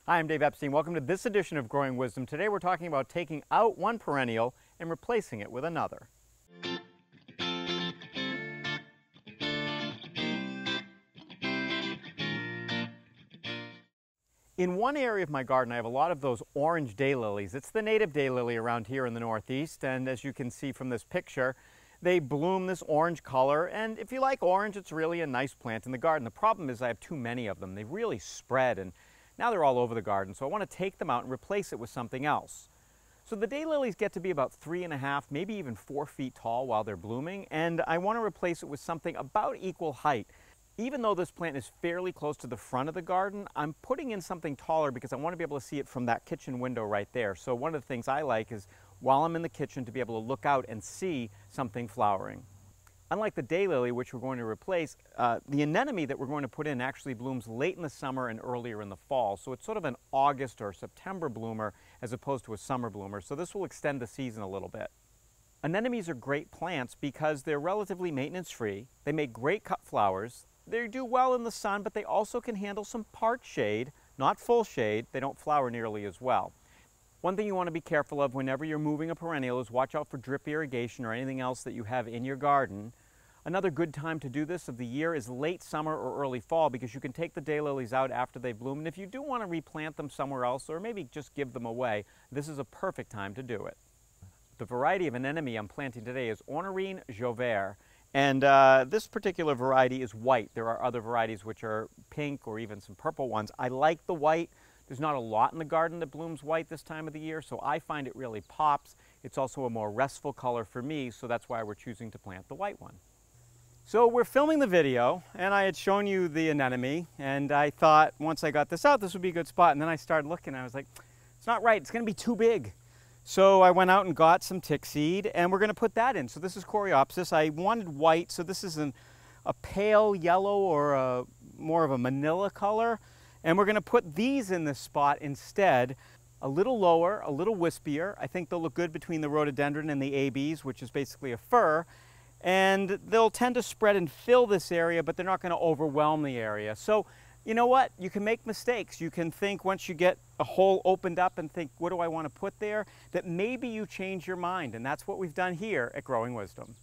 Hi, I'm Dave Epstein. Welcome to this edition of Growing Wisdom. Today we're talking about taking out one perennial and replacing it with another. In one area of my garden, I have a lot of those orange daylilies. It's the native daylily around here in the Northeast, and as you can see from this picture, they bloom this orange color, and if you like orange, it's really a nice plant in the garden. The problem is I have too many of them. They really spread, and now they're all over the garden, so I want to take them out and replace it with something else. So the daylilies get to be about 3.5, maybe even 4 feet tall while they're blooming, and I want to replace it with something about equal height. Even though this plant is fairly close to the front of the garden, I'm putting in something taller because I want to be able to see it from that kitchen window right there. So one of the things I like is while I'm in the kitchen to be able to look out and see something flowering. Unlike the daylily, which we're going to replace, the anemone that we're going to put in actually blooms late in the summer and earlier in the fall. So it's sort of an August or September bloomer as opposed to a summer bloomer. So this will extend the season a little bit. Anemones are great plants because they're relatively maintenance-free. They make great cut flowers. They do well in the sun, but they also can handle some part shade, not full shade. They don't flower nearly as well. One thing you want to be careful of whenever you're moving a perennial is watch out for drip irrigation or anything else that you have in your garden. Another good time to do this of the year is late summer or early fall because you can take the daylilies out after they bloom, and if you do want to replant them somewhere else or maybe just give them away, this is a perfect time to do it. The variety of anemone I'm planting today is Honorine Jobert, and this particular variety is white. There are other varieties which are pink or even some purple ones. I like the white. There's not a lot in the garden that blooms white this time of the year, so I find it really pops. It's also a more restful color for me, so that's why we're choosing to plant the white one. So we're filming the video, and I had shown you the anemone, and I thought once I got this out, this would be a good spot, and then I started looking, and I was like, it's not right, it's gonna be too big. So I went out and got some tickseed, and we're gonna put that in. So this is Coreopsis. I wanted white, so this is a pale yellow or more of a manila color. And we're going to put these in this spot instead, a little lower, a little wispier. I think they'll look good between the rhododendron and the ABs, which is basically a fir. And they'll tend to spread and fill this area, but they're not going to overwhelm the area. So, you know what? You can make mistakes. You can think once you get a hole opened up and think, what do I want to put there? That maybe you change your mind. And that's what we've done here at Growing Wisdom.